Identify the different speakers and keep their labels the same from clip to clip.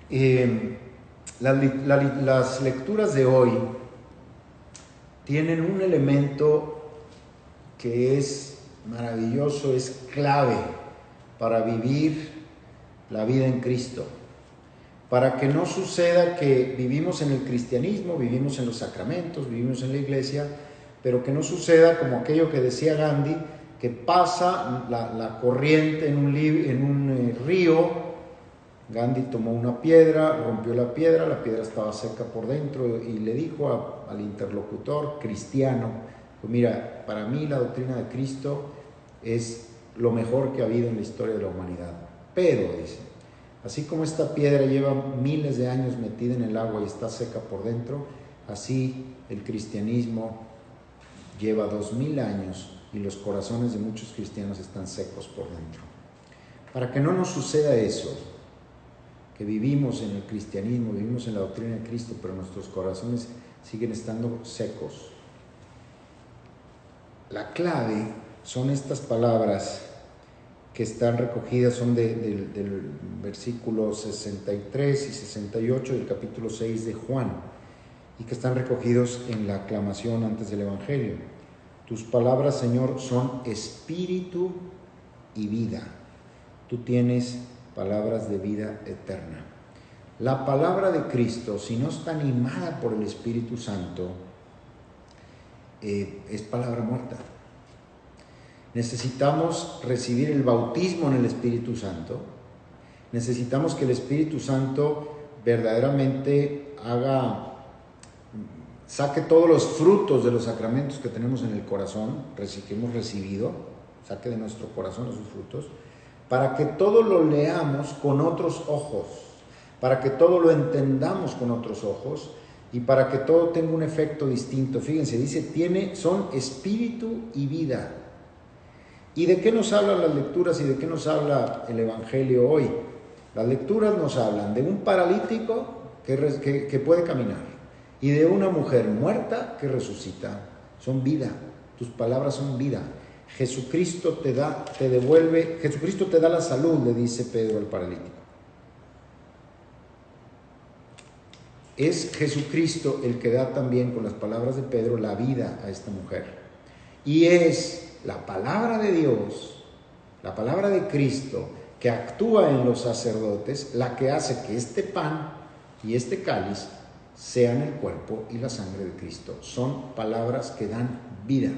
Speaker 1: Las lecturas de hoy tienen un elemento que es maravilloso, es clave para vivir la vida en Cristo. Para que no suceda que vivimos en el cristianismo, vivimos en los sacramentos, vivimos en la iglesia, pero que no suceda como aquello que decía Gandhi, que pasa la corriente en un río. Gandhi tomó una piedra, rompió la piedra estaba seca por dentro y le dijo al interlocutor cristiano, pues mira, para mí la doctrina de Cristo es lo mejor que ha habido en la historia de la humanidad. Pero, dice, así como esta piedra lleva miles de años metida en el agua y está seca por dentro, así el cristianismo lleva 2000 años y los corazones de muchos cristianos están secos por dentro. Para que no nos suceda eso, que vivimos en el cristianismo, vivimos en la doctrina de Cristo, pero nuestros corazones siguen estando secos. La clave son estas palabras que están recogidas, son del versículo 63 y 68 del capítulo 6 de Juan, y que están recogidos en la aclamación antes del Evangelio. Tus palabras, Señor, son espíritu y vida. Tú tienes palabras de vida eterna. La palabra de Cristo, si no está animada por el Espíritu Santo, es palabra muerta. Necesitamos recibir el bautismo en el Espíritu Santo. Necesitamos que el Espíritu Santo verdaderamente saque todos los frutos de los sacramentos que tenemos en el corazón, que hemos recibido, saque de nuestro corazón esos frutos, para que todo lo leamos con otros ojos, para que todo lo entendamos con otros ojos y para que todo tenga un efecto distinto. Fíjense, dice, son espíritu y vida. ¿Y de qué nos hablan las lecturas y de qué nos habla el Evangelio hoy? Las lecturas nos hablan de un paralítico que puede caminar y de una mujer muerta que resucita. Son vida, tus palabras son vida. Jesucristo te da la salud, le dice Pedro al paralítico. Es Jesucristo el que da también, con las palabras de Pedro, la vida a esta mujer. Y es la palabra de Dios, la palabra de Cristo, que actúa en los sacerdotes, la que hace que este pan y este cáliz sean el cuerpo y la sangre de Cristo. Son palabras que dan vida.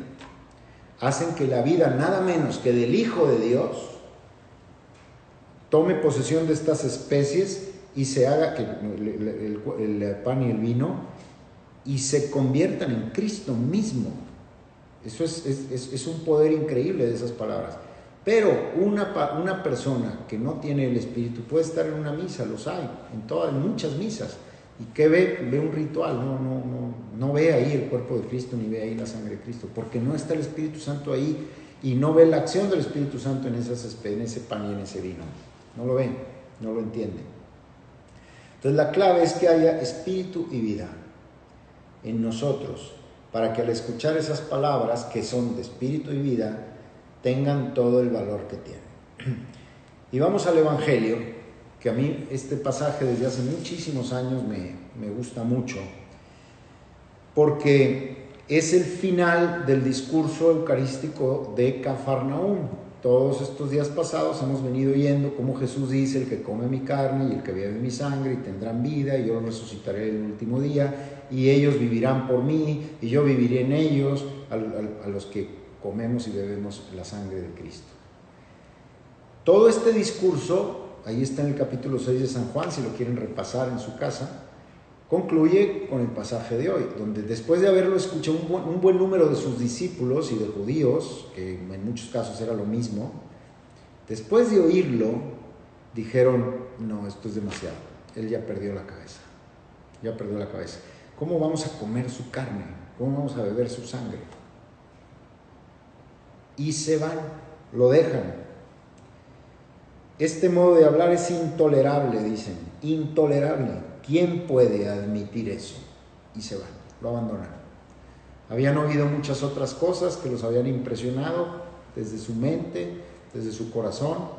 Speaker 1: Hacen que la vida, nada menos que del Hijo de Dios, tome posesión de estas especies y se haga que el pan y el vino y se conviertan en Cristo mismo. Eso es un poder increíble de esas palabras. Pero una persona que no tiene el Espíritu puede estar en una misa, los hay, en muchas misas. ¿Y qué ve? Ve un ritual, no ve ahí el cuerpo de Cristo ni ve ahí la sangre de Cristo, porque no está el Espíritu Santo ahí y no ve la acción del Espíritu Santo en ese pan y en ese vino. No lo ven, no lo entienden. Entonces la clave es que haya espíritu y vida en nosotros, para que al escuchar esas palabras que son de espíritu y vida, tengan todo el valor que tienen. Y vamos al Evangelio, que a mí este pasaje desde hace muchísimos años me gusta mucho, porque es el final del discurso eucarístico de Cafarnaúm. Todos estos días pasados hemos venido oyendo cómo Jesús dice: el que come mi carne y el que bebe mi sangre y tendrán vida, y yo los resucitaré el último día, y ellos vivirán por mí, y yo viviré en ellos, a los que comemos y bebemos la sangre de Cristo. Todo este discurso, ahí está en el capítulo 6 de San Juan, si lo quieren repasar en su casa, concluye con el pasaje de hoy, donde después de haberlo escuchado un buen número de sus discípulos y de judíos, que en muchos casos era lo mismo, después de oírlo, dijeron: no, esto es demasiado, él ya perdió la cabeza. ¿Cómo vamos a comer su carne? ¿Cómo vamos a beber su sangre? Y se van, lo dejan. Este modo de hablar es intolerable, dicen, intolerable. ¿Quién puede admitir eso? Y se van, lo abandonan. Habían oído muchas otras cosas que los habían impresionado desde su mente, desde su corazón,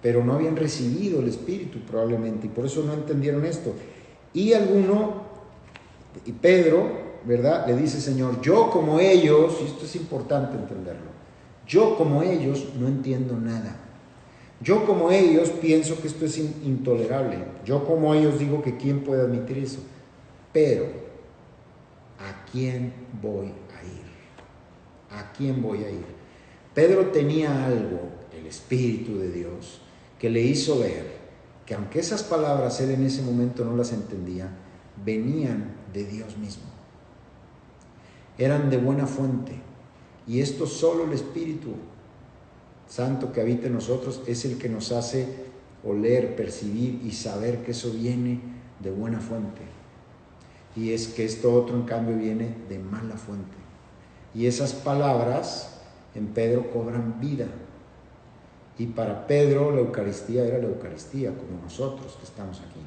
Speaker 1: pero no habían recibido el Espíritu probablemente, y por eso no entendieron esto. Y Pedro, ¿verdad?, le dice: Señor, yo como ellos, y esto es importante entenderlo, yo como ellos no entiendo nada. Yo como ellos pienso que esto es intolerable. Yo como ellos digo que quién puede admitir eso. Pero, ¿a quién voy a ir? ¿A quién voy a ir? Pedro tenía algo, el Espíritu de Dios, que le hizo ver que aunque esas palabras él en ese momento no las entendía, venían de Dios mismo. Eran de buena fuente. Y esto solo el Espíritu Santo que habita en nosotros es el que nos hace oler, percibir y saber que eso viene de buena fuente. Y es que esto otro, en cambio, viene de mala fuente. Y esas palabras en Pedro cobran vida. Y para Pedro la Eucaristía era la Eucaristía, como nosotros que estamos aquí.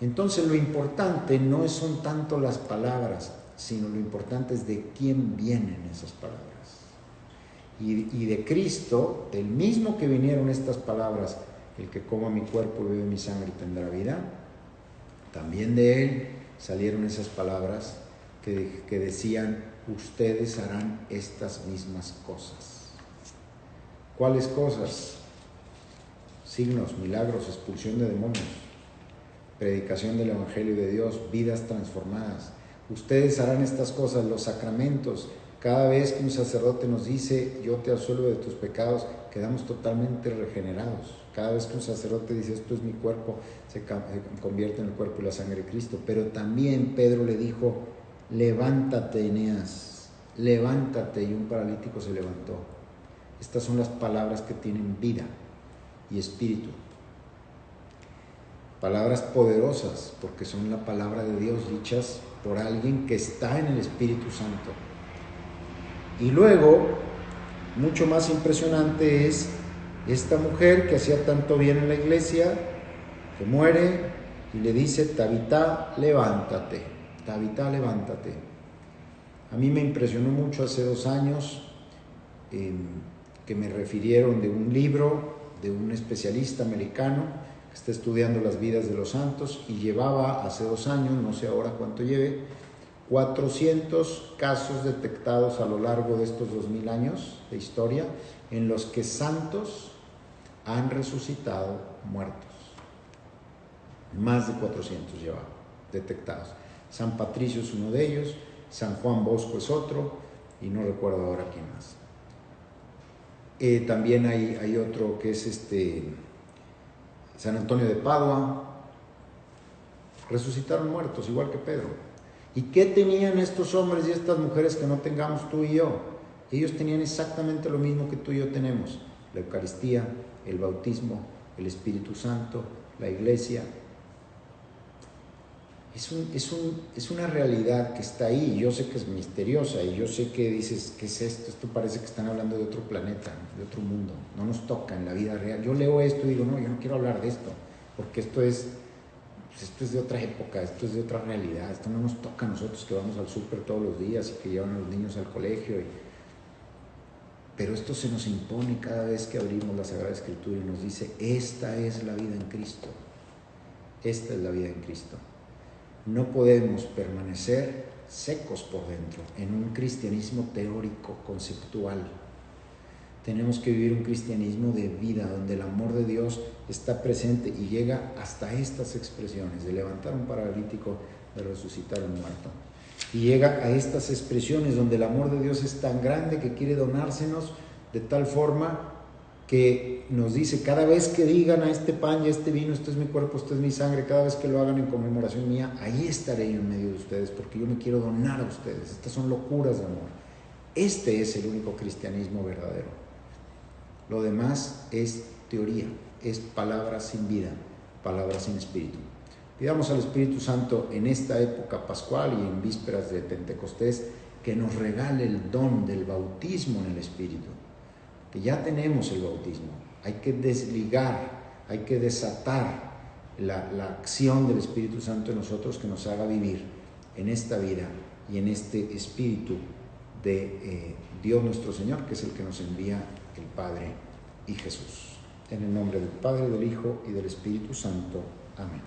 Speaker 1: Entonces lo importante no son tanto las palabras, sino lo importante es de quién vienen esas palabras. Y de Cristo, del mismo que vinieron estas palabras: el que coma mi cuerpo y bebe mi sangre tendrá vida. También de Él salieron esas palabras que decían: ustedes harán estas mismas cosas. ¿Cuáles cosas? Signos, milagros, expulsión de demonios, predicación del Evangelio de Dios, vidas transformadas. Ustedes harán estas cosas, los sacramentos. Cada vez que un sacerdote nos dice: yo te absuelvo de tus pecados, quedamos totalmente regenerados. Cada vez que un sacerdote dice: esto es mi cuerpo, se convierte en el cuerpo y la sangre de Cristo. Pero también Pedro le dijo: levántate, Eneas, levántate, y un paralítico se levantó. Estas son las palabras que tienen vida y espíritu. Palabras poderosas, porque son la palabra de Dios dichas por alguien que está en el Espíritu Santo. Y luego, mucho más impresionante es esta mujer que hacía tanto bien en la iglesia, que muere y le dice: Tabitá, levántate. Tabitá, levántate. A mí me impresionó mucho hace 2 años que me refirieron de un libro de un especialista americano que está estudiando las vidas de los santos, y llevaba hace 2 años, no sé ahora cuánto lleve, 400 casos detectados a lo largo de estos 2000 años de historia en los que santos han resucitado muertos. Más de 400 llevaba detectados. San Patricio es uno de ellos, San Juan Bosco es otro, y no recuerdo ahora quién más. También hay otro que es San Antonio de Padua. Resucitaron muertos, igual que Pedro. ¿Y qué tenían estos hombres y estas mujeres que no tengamos tú y yo? Ellos tenían exactamente lo mismo que tú y yo tenemos: la Eucaristía, el bautismo, el Espíritu Santo, la iglesia. Es una realidad que está ahí. Yo sé que es misteriosa, y yo sé que dices: ¿qué es esto? Esto parece que están hablando de otro planeta, de otro mundo. No nos toca en la vida real. Yo leo esto y digo: no, yo no quiero hablar de esto, porque esto es de otra época, esto es de otra realidad, esto no nos toca a nosotros que vamos al súper todos los días y que llevan a los niños al colegio. Pero esto se nos impone cada vez que abrimos la Sagrada Escritura y nos dice: esta es la vida en Cristo. Esta es la vida en Cristo. No podemos permanecer secos por dentro en un cristianismo teórico, conceptual. Tenemos que vivir un cristianismo de vida, donde el amor de Dios está presente y llega hasta estas expresiones: de levantar un paralítico, de resucitar un muerto. Y llega a estas expresiones donde el amor de Dios es tan grande que quiere donársenos de tal forma que nos dice: cada vez que digan a este pan y a este vino, esto es mi cuerpo, esto es mi sangre, cada vez que lo hagan en conmemoración mía, ahí estaré yo en medio de ustedes, porque yo me quiero donar a ustedes. Estas son locuras de amor. Este es el único cristianismo verdadero. Lo demás es teoría, es palabras sin vida, palabras sin espíritu. Pidamos al Espíritu Santo en esta época pascual y en vísperas de Pentecostés que nos regale el don del bautismo en el Espíritu, que ya tenemos el bautismo. Hay que desligar, hay que desatar la acción del Espíritu Santo en nosotros, que nos haga vivir en esta vida y en este Espíritu de Dios nuestro Señor, que es el que nos envía el Padre y Jesús. En el nombre del Padre, del Hijo y del Espíritu Santo. Amén.